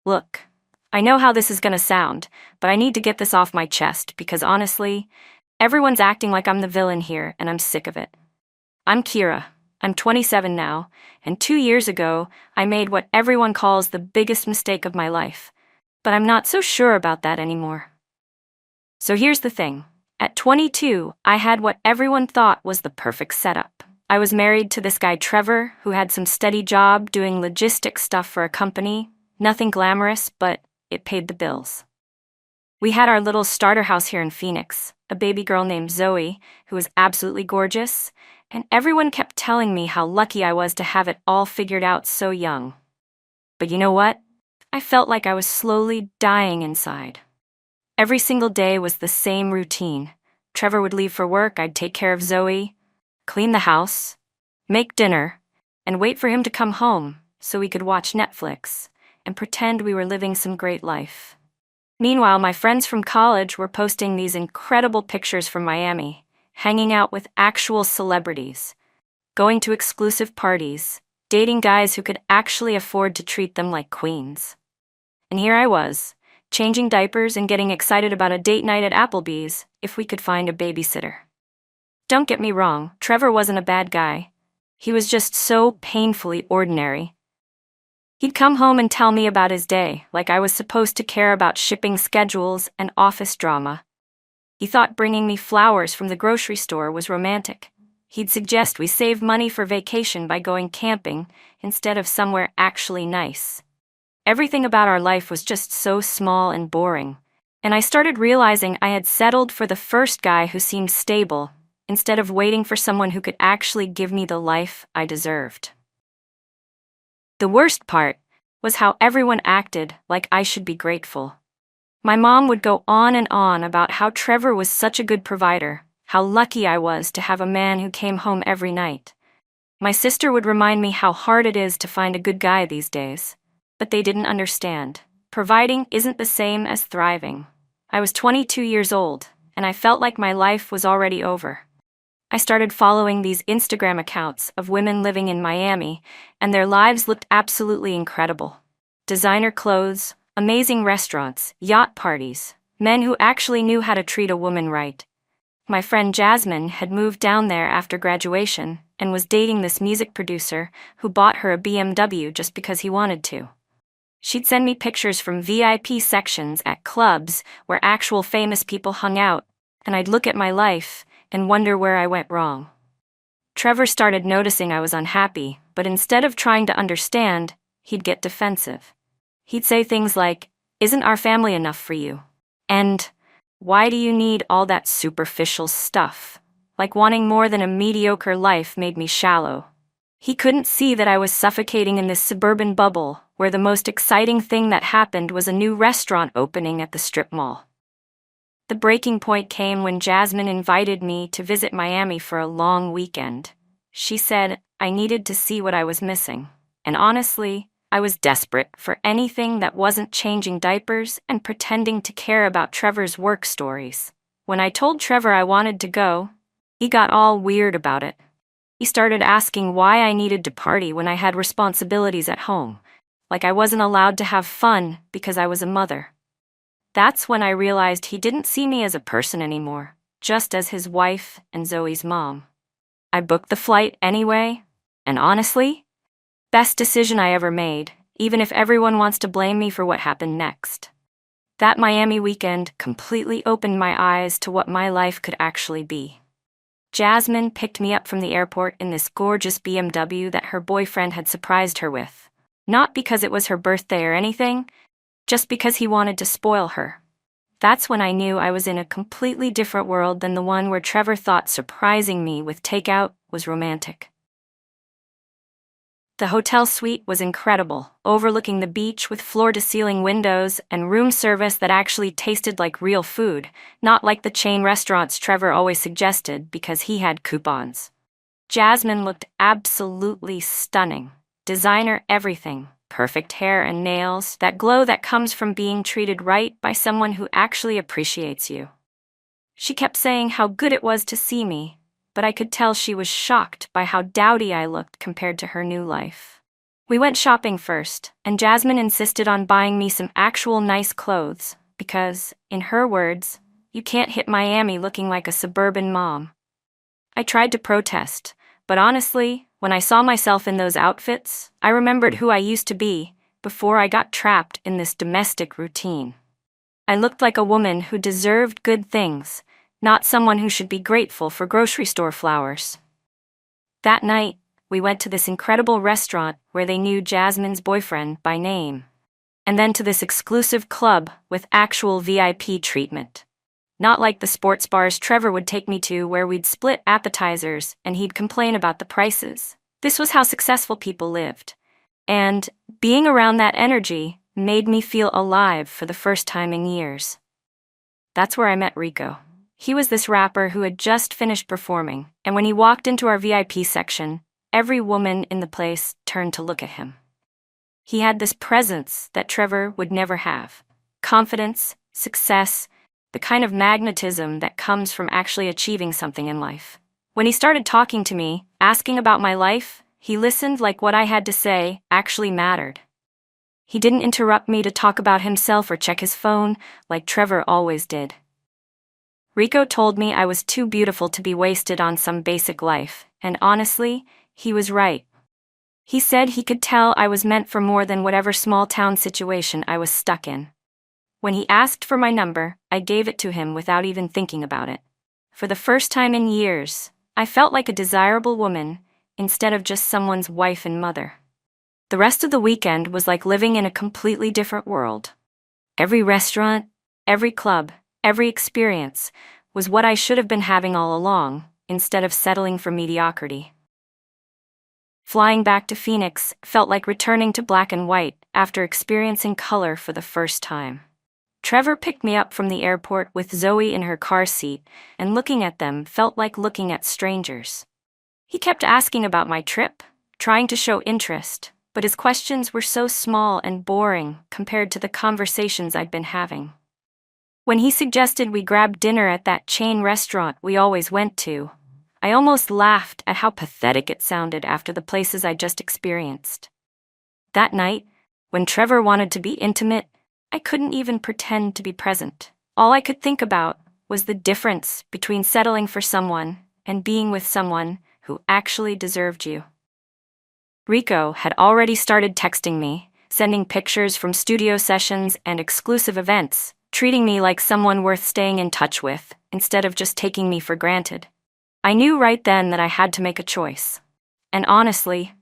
Look, I know how this is gonna sound, but I need to get this off my chest because honestly, everyone's acting like I'm the villain here and I'm sick of it. I'm Kira. I'm 27 now, and 2 years ago, I made what everyone calls the biggest mistake of my life. But I'm not so sure about that anymore. So here's the thing. At 22, I had what everyone thought was the perfect setup. I was married to this guy Trevor, who had some steady job doing logistics stuff for a company. Nothing glamorous, but it paid the bills. We had our little starter house here in Phoenix, a baby girl named Zoe, who was absolutely gorgeous, and everyone kept telling me how lucky I was to have it all figured out so young. But you know what? I felt like I was slowly dying inside. Every single day was the same routine. Trevor would leave for work, I'd take care of Zoe, clean the house, make dinner, and wait for him to come home so we could watch Netflix and pretend we were living some great life. Meanwhile, my friends from college were posting these incredible pictures from Miami, hanging out with actual celebrities, going to exclusive parties, dating guys who could actually afford to treat them like queens. And here I was, changing diapers and getting excited about a date night at Applebee's if we could find a babysitter. Don't get me wrong, Trevor wasn't a bad guy. He was just so painfully ordinary. He'd come home and tell me about his day, like I was supposed to care about shipping schedules and office drama. He thought bringing me flowers from the grocery store was romantic. He'd suggest we save money for vacation by going camping instead of somewhere actually nice. Everything about our life was just so small and boring, and I started realizing I had settled for the first guy who seemed stable instead of waiting for someone who could actually give me the life I deserved. The worst part was how everyone acted like I should be grateful. My mom would go on and on about how Trevor was such a good provider, how lucky I was to have a man who came home every night. My sister would remind me how hard it is to find a good guy these days. But they didn't understand. Providing isn't the same as thriving. I was 22 years old, and I felt like my life was already over. I started following these Instagram accounts of women living in Miami, and their lives looked absolutely incredible. Designer clothes, amazing restaurants, yacht parties, men who actually knew how to treat a woman right. My friend Jasmine had moved down there after graduation and was dating this music producer who bought her a BMW just because he wanted to. She'd send me pictures from VIP sections at clubs where actual famous people hung out, and I'd look at my life and wonder where I went wrong. Trevor started noticing I was unhappy, but instead of trying to understand, he'd get defensive. He'd say things like, "Isn't our family enough for you?" And, "Why do you need all that superficial stuff?" Like wanting more than a mediocre life made me shallow. He couldn't see that I was suffocating in this suburban bubble where the most exciting thing that happened was a new restaurant opening at the strip mall. The breaking point came when Jasmine invited me to visit Miami for a long weekend. She said I needed to see what I was missing. And honestly, I was desperate for anything that wasn't changing diapers and pretending to care about Trevor's work stories. When I told Trevor I wanted to go, he got all weird about it. He started asking why I needed to party when I had responsibilities at home, like I wasn't allowed to have fun because I was a mother. That's when I realized he didn't see me as a person anymore, just as his wife and Zoe's mom. I booked the flight anyway, and honestly, best decision I ever made, even if everyone wants to blame me for what happened next. That Miami weekend completely opened my eyes to what my life could actually be. Jasmine picked me up from the airport in this gorgeous BMW that her boyfriend had surprised her with. Not because it was her birthday or anything, just because he wanted to spoil her. That's when I knew I was in a completely different world than the one where Trevor thought surprising me with takeout was romantic. The hotel suite was incredible, overlooking the beach with floor-to-ceiling windows and room service that actually tasted like real food, not like the chain restaurants Trevor always suggested because he had coupons. Jasmine looked absolutely stunning. Designer everything, perfect hair and nails, that glow that comes from being treated right by someone who actually appreciates you. She kept saying how good it was to see me, but I could tell she was shocked by how dowdy I looked compared to her new life. We went shopping first, and Jasmine insisted on buying me some actual nice clothes, because, in her words, you can't hit Miami looking like a suburban mom. I tried to protest, but honestly, when I saw myself in those outfits, I remembered who I used to be before I got trapped in this domestic routine. I looked like a woman who deserved good things, not someone who should be grateful for grocery store flowers. That night, we went to this incredible restaurant where they knew Jasmine's boyfriend by name, and then to this exclusive club with actual VIP treatment. Not like the sports bars Trevor would take me to where we'd split appetizers and he'd complain about the prices. This was how successful people lived. And being around that energy made me feel alive for the first time in years. That's where I met Rico. He was this rapper who had just finished performing, and when he walked into our VIP section, every woman in the place turned to look at him. He had this presence that Trevor would never have. Confidence, success, the kind of magnetism that comes from actually achieving something in life. When he started talking to me, asking about my life, he listened like what I had to say actually mattered. He didn't interrupt me to talk about himself or check his phone like Trevor always did. Rico told me I was too beautiful to be wasted on some basic life, and honestly, he was right. He said he could tell I was meant for more than whatever small-town situation I was stuck in. When he asked for my number, I gave it to him without even thinking about it. For the first time in years, I felt like a desirable woman instead of just someone's wife and mother. The rest of the weekend was like living in a completely different world. Every restaurant, every club, every experience was what I should have been having all along, instead of settling for mediocrity. Flying back to Phoenix felt like returning to black and white after experiencing color for the first time. Trevor picked me up from the airport with Zoe in her car seat, and looking at them felt like looking at strangers. He kept asking about my trip, trying to show interest, but his questions were so small and boring compared to the conversations I'd been having. When he suggested we grab dinner at that chain restaurant we always went to, I almost laughed at how pathetic it sounded after the places I just experienced. That night, when Trevor wanted to be intimate, I couldn't even pretend to be present. All I could think about was the difference between settling for someone and being with someone who actually deserved you. Rico had already started texting me, sending pictures from studio sessions and exclusive events, treating me like someone worth staying in touch with, instead of just taking me for granted. I knew right then that I had to make a choice. And honestly,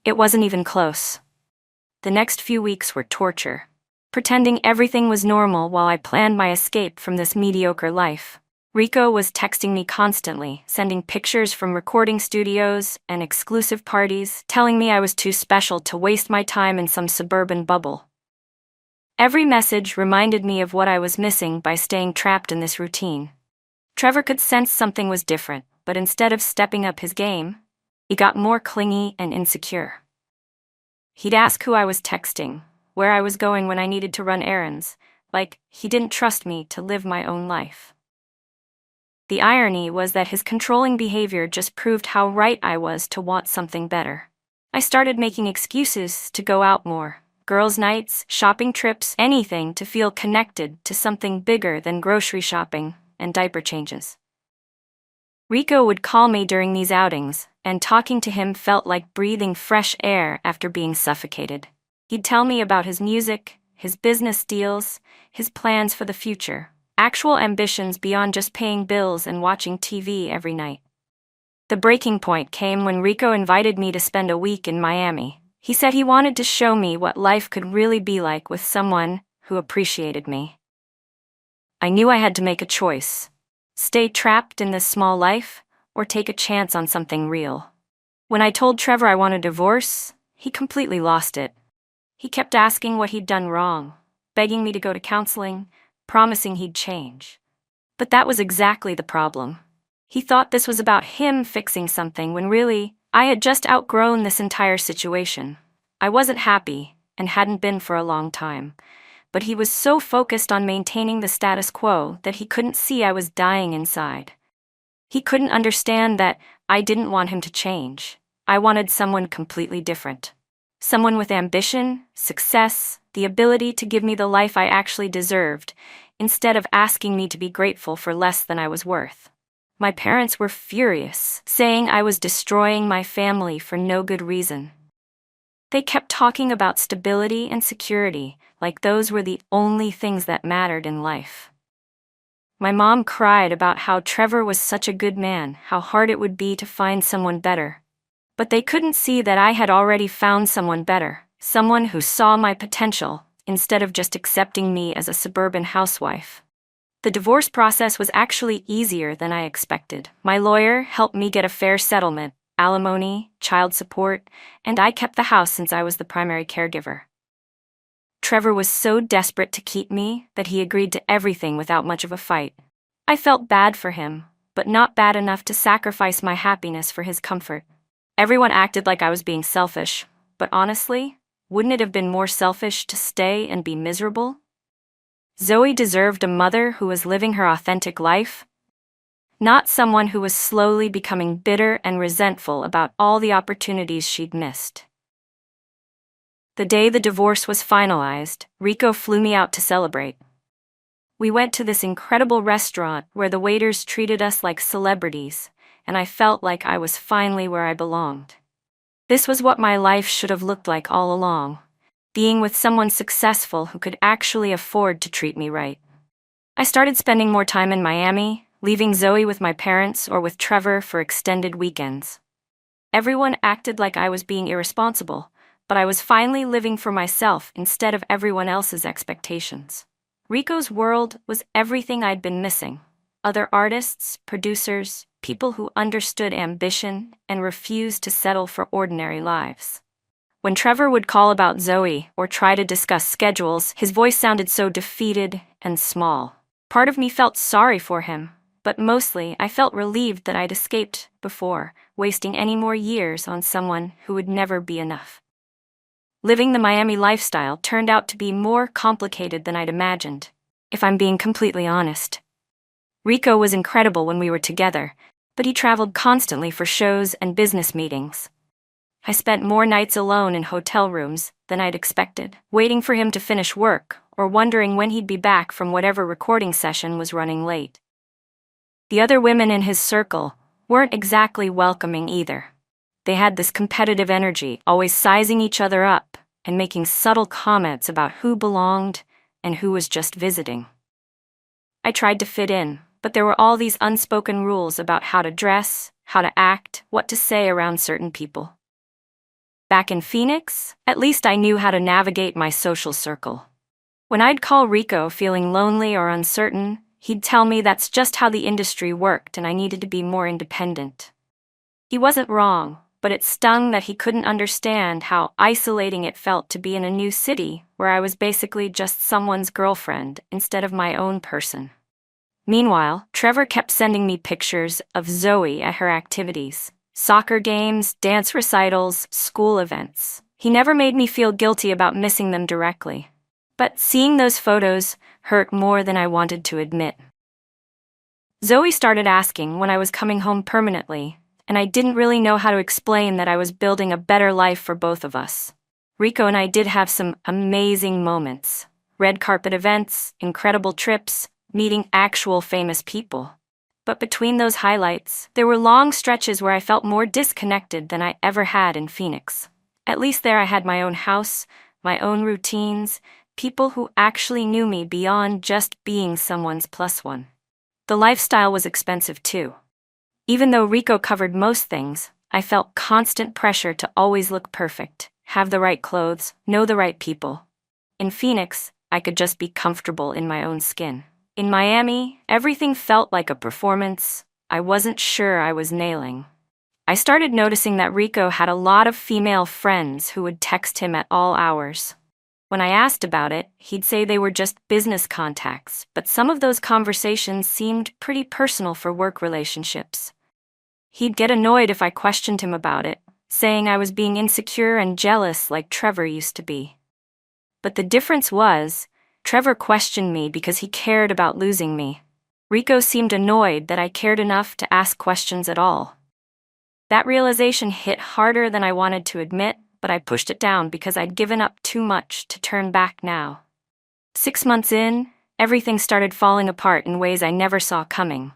it wasn't even close. The next few weeks were torture, pretending everything was normal while I planned my escape from this mediocre life. Rico was texting me constantly, sending pictures from recording studios and exclusive parties, telling me I was too special to waste my time in some suburban bubble. Every message reminded me of what I was missing by staying trapped in this routine. Trevor could sense something was different, but instead of stepping up his game, he got more clingy and insecure. He'd ask who I was texting, where I was going when I needed to run errands, like he didn't trust me to live my own life. The irony was that his controlling behavior just proved how right I was to want something better. I started making excuses to go out more. Girls' nights, shopping trips, anything to feel connected to something bigger than grocery shopping and diaper changes. Rico would call me during these outings, and talking to him felt like breathing fresh air after being suffocated. He'd tell me about his music, his business deals, his plans for the future, actual ambitions beyond just paying bills and watching TV every night. The breaking point came when Rico invited me to spend a week in Miami. He said he wanted to show me what life could really be like with someone who appreciated me. I knew I had to make a choice: stay trapped in this small life, or take a chance on something real. When I told Trevor I want a divorce, he completely lost it. He kept asking what he'd done wrong, begging me to go to counseling, promising he'd change. But that was exactly the problem. He thought this was about him fixing something when really, I had just outgrown this entire situation. I wasn't happy, and hadn't been for a long time. But he was so focused on maintaining the status quo that he couldn't see I was dying inside. He couldn't understand that I didn't want him to change. I wanted someone completely different. Someone with ambition, success, the ability to give me the life I actually deserved, instead of asking me to be grateful for less than I was worth. My parents were furious, saying I was destroying my family for no good reason. They kept talking about stability and security, like those were the only things that mattered in life. My mom cried about how Trevor was such a good man, how hard it would be to find someone better. But they couldn't see that I had already found someone better, someone who saw my potential, instead of just accepting me as a suburban housewife. The divorce process was actually easier than I expected. My lawyer helped me get a fair settlement, alimony, child support, and I kept the house since I was the primary caregiver. Trevor was so desperate to keep me that he agreed to everything without much of a fight. I felt bad for him, but not bad enough to sacrifice my happiness for his comfort. Everyone acted like I was being selfish, but honestly, wouldn't it have been more selfish to stay and be miserable? Zoe deserved a mother who was living her authentic life, not someone who was slowly becoming bitter and resentful about all the opportunities she'd missed. The day the divorce was finalized, Rico flew me out to celebrate. We went to this incredible restaurant where the waiters treated us like celebrities, and I felt like I was finally where I belonged. This was what my life should have looked like all along, being with someone successful who could actually afford to treat me right. I started spending more time in Miami, leaving Zoe with my parents or with Trevor for extended weekends. Everyone acted like I was being irresponsible, but I was finally living for myself instead of everyone else's expectations. Rico's world was everything I'd been missing. Other artists, producers, people who understood ambition and refused to settle for ordinary lives. When Trevor would call about Zoe or try to discuss schedules, his voice sounded so defeated and small. Part of me felt sorry for him, but mostly I felt relieved that I'd escaped before wasting any more years on someone who would never be enough. Living the Miami lifestyle turned out to be more complicated than I'd imagined, if I'm being completely honest. Rico was incredible when we were together, but he traveled constantly for shows and business meetings. I spent more nights alone in hotel rooms than I'd expected, waiting for him to finish work or wondering when he'd be back from whatever recording session was running late. The other women in his circle weren't exactly welcoming either. They had this competitive energy, always sizing each other up and making subtle comments about who belonged and who was just visiting. I tried to fit in, but there were all these unspoken rules about how to dress, how to act, what to say around certain people. Back in Phoenix, at least I knew how to navigate my social circle. When I'd call Rico feeling lonely or uncertain, he'd tell me that's just how the industry worked and I needed to be more independent. He wasn't wrong, but it stung that he couldn't understand how isolating it felt to be in a new city where I was basically just someone's girlfriend instead of my own person. Meanwhile, Trevor kept sending me pictures of Zoe at her activities. Soccer games, dance recitals, school events. He never made me feel guilty about missing them directly. But seeing those photos hurt more than I wanted to admit. Zoe started asking when I was coming home permanently, and I didn't really know how to explain that I was building a better life for both of us. Rico and I did have some amazing moments. Red carpet events, incredible trips, meeting actual famous people. But between those highlights, there were long stretches where I felt more disconnected than I ever had in Phoenix. At least there I had my own house, my own routines, people who actually knew me beyond just being someone's plus one. The lifestyle was expensive too. Even though Rico covered most things, I felt constant pressure to always look perfect, have the right clothes, know the right people. In Phoenix, I could just be comfortable in my own skin. In Miami, everything felt like a performance I wasn't sure I was nailing. I started noticing that Rico had a lot of female friends who would text him at all hours. When I asked about it, he'd say they were just business contacts, but some of those conversations seemed pretty personal for work relationships. He'd get annoyed if I questioned him about it, saying I was being insecure and jealous like Trevor used to be. But the difference was, Trevor questioned me because he cared about losing me. Rico seemed annoyed that I cared enough to ask questions at all. That realization hit harder than I wanted to admit, but I pushed it down because I'd given up too much to turn back now. 6 months in, everything started falling apart in ways I never saw coming.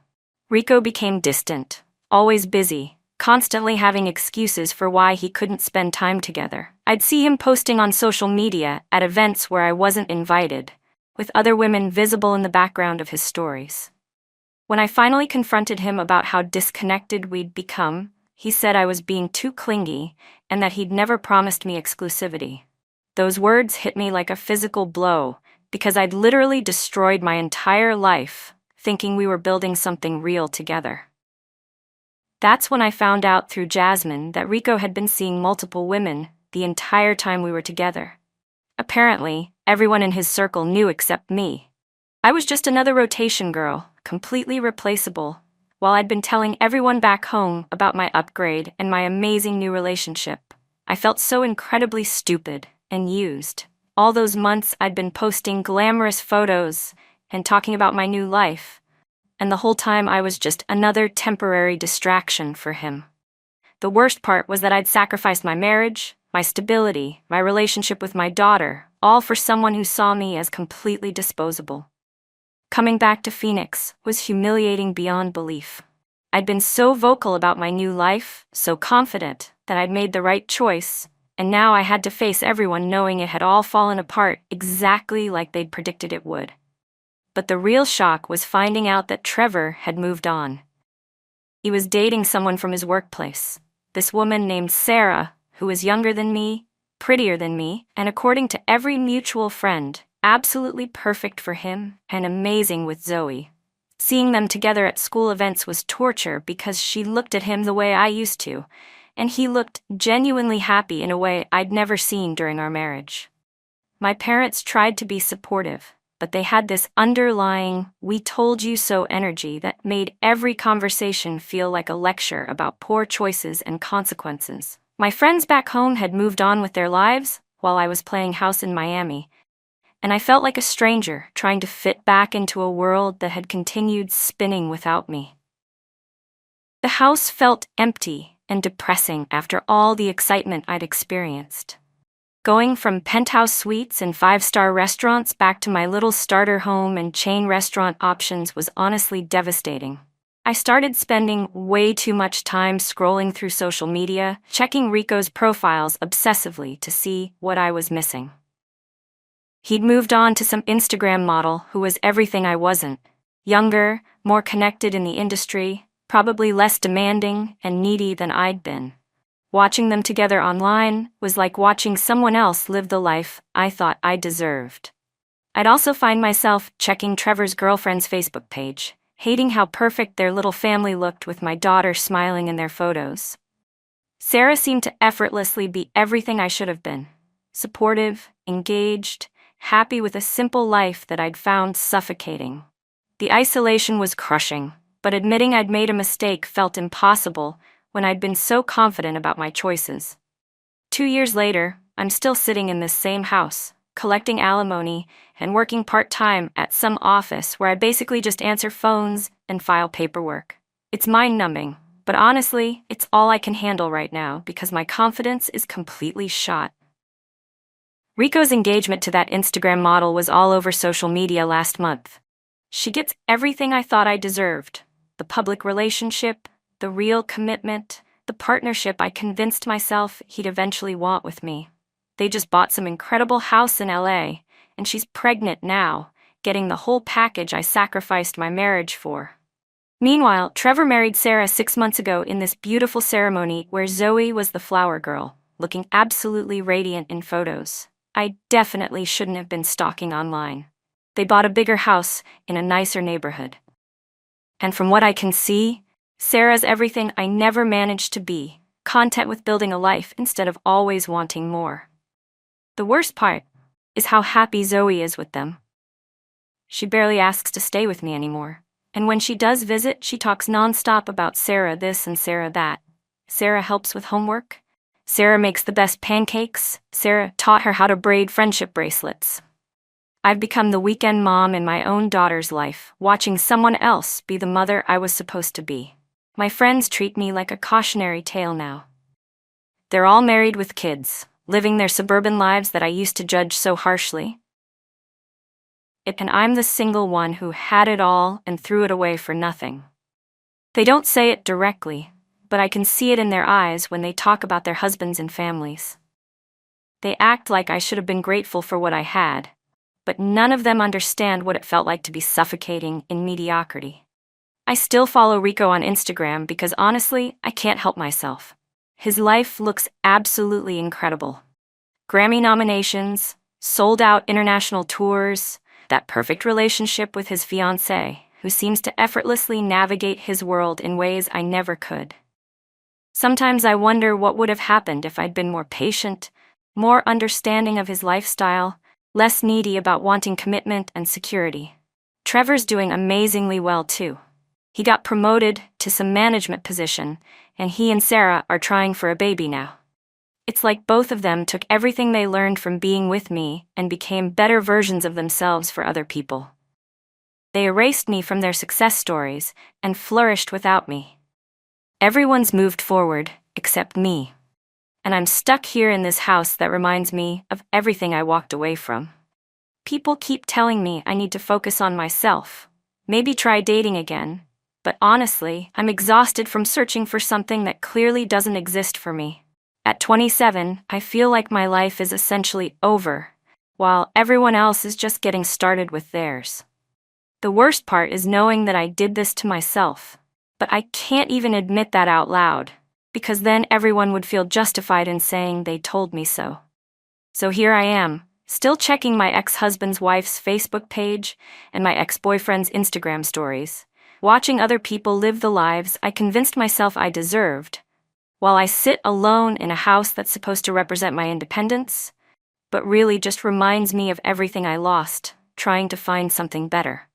Rico became distant, always busy, constantly having excuses for why he couldn't spend time together. I'd see him posting on social media at events where I wasn't invited, with other women visible in the background of his stories. When I finally confronted him about how disconnected we'd become, he said I was being too clingy and that he'd never promised me exclusivity. Those words hit me like a physical blow because I'd literally destroyed my entire life thinking we were building something real together. That's when I found out through Jasmine that Rico had been seeing multiple women the entire time we were together. Apparently, everyone in his circle knew except me. I was just another rotation girl, completely replaceable, while I'd been telling everyone back home about my upgrade and my amazing new relationship. I felt so incredibly stupid and used. All those months I'd been posting glamorous photos and talking about my new life, and the whole time I was just another temporary distraction for him. The worst part was that I'd sacrificed my marriage, my stability, my relationship with my daughter, all for someone who saw me as completely disposable. Coming back to Phoenix was humiliating beyond belief. I'd been so vocal about my new life, so confident that I'd made the right choice, and now I had to face everyone knowing it had all fallen apart exactly like they'd predicted it would. But the real shock was finding out that Trevor had moved on. He was dating someone from his workplace, this woman named Sarah, who was younger than me, prettier than me, and according to every mutual friend, absolutely perfect for him and amazing with Zoe. Seeing them together at school events was torture because she looked at him the way I used to, and he looked genuinely happy in a way I'd never seen during our marriage. My parents tried to be supportive, but they had this underlying, "we told you so" energy that made every conversation feel like a lecture about poor choices and consequences. My friends back home had moved on with their lives while I was playing house in Miami, and I felt like a stranger trying to fit back into a world that had continued spinning without me. The house felt empty and depressing after all the excitement I'd experienced. Going from penthouse suites and five-star restaurants back to my little starter home and chain restaurant options was honestly devastating. I started spending way too much time scrolling through social media, checking Rico's profiles obsessively to see what I was missing. He'd moved on to some Instagram model who was everything I wasn't. Younger, more connected in the industry, probably less demanding and needy than I'd been. Watching them together online was like watching someone else live the life I thought I deserved. I'd also find myself checking Trevor's girlfriend's Facebook page, hating how perfect their little family looked with my daughter smiling in their photos. Sarah seemed to effortlessly be everything I should have been. Supportive, engaged, happy with a simple life that I'd found suffocating. The isolation was crushing, but admitting I'd made a mistake felt impossible when I'd been so confident about my choices. 2 years later, I'm still sitting in this same house, collecting alimony and working part-time at some office where I basically just answer phones and file paperwork. It's mind-numbing, but honestly, it's all I can handle right now because my confidence is completely shot. Rico's engagement to that Instagram model was all over social media last month. She gets everything I thought I deserved: the public relationship, the real commitment, the partnership I convinced myself he'd eventually want with me. They just bought some incredible house in LA, and she's pregnant now, getting the whole package I sacrificed my marriage for. Meanwhile, Trevor married Sarah 6 months ago in this beautiful ceremony where Zoe was the flower girl, looking absolutely radiant in photos. I definitely shouldn't have been stalking online. They bought a bigger house in a nicer neighborhood. And from what I can see, Sarah's everything I never managed to be, content with building a life instead of always wanting more. The worst part is how happy Zoe is with them. She barely asks to stay with me anymore, and when she does visit, she talks nonstop about Sarah this and Sarah that. Sarah helps with homework. Sarah makes the best pancakes. Sarah taught her how to braid friendship bracelets. I've become the weekend mom in my own daughter's life, watching someone else be the mother I was supposed to be. My friends treat me like a cautionary tale now. They're all married with kids, living their suburban lives that I used to judge so harshly. And I'm the single one who had it all and threw it away for nothing. They don't say it directly, but I can see it in their eyes when they talk about their husbands and families. They act like I should have been grateful for what I had, but none of them understand what it felt like to be suffocating in mediocrity. I still follow Rico on Instagram because honestly, I can't help myself. His life looks absolutely incredible. Grammy nominations, sold-out international tours, that perfect relationship with his fiancée, who seems to effortlessly navigate his world in ways I never could. Sometimes I wonder what would have happened if I'd been more patient, more understanding of his lifestyle, less needy about wanting commitment and security. Trevor's doing amazingly well too. He got promoted to some management position, and he and Sarah are trying for a baby now. It's like both of them took everything they learned from being with me and became better versions of themselves for other people. They erased me from their success stories and flourished without me. Everyone's moved forward, except me. And I'm stuck here in this house that reminds me of everything I walked away from. People keep telling me I need to focus on myself, maybe try dating again, but honestly, I'm exhausted from searching for something that clearly doesn't exist for me. At 27, I feel like my life is essentially over, while everyone else is just getting started with theirs. The worst part is knowing that I did this to myself, but I can't even admit that out loud, because then everyone would feel justified in saying they told me so. So here I am, still checking my ex-husband's wife's Facebook page and my ex-boyfriend's Instagram stories, watching other people live the lives I convinced myself I deserved, while I sit alone in a house that's supposed to represent my independence, but really just reminds me of everything I lost, trying to find something better.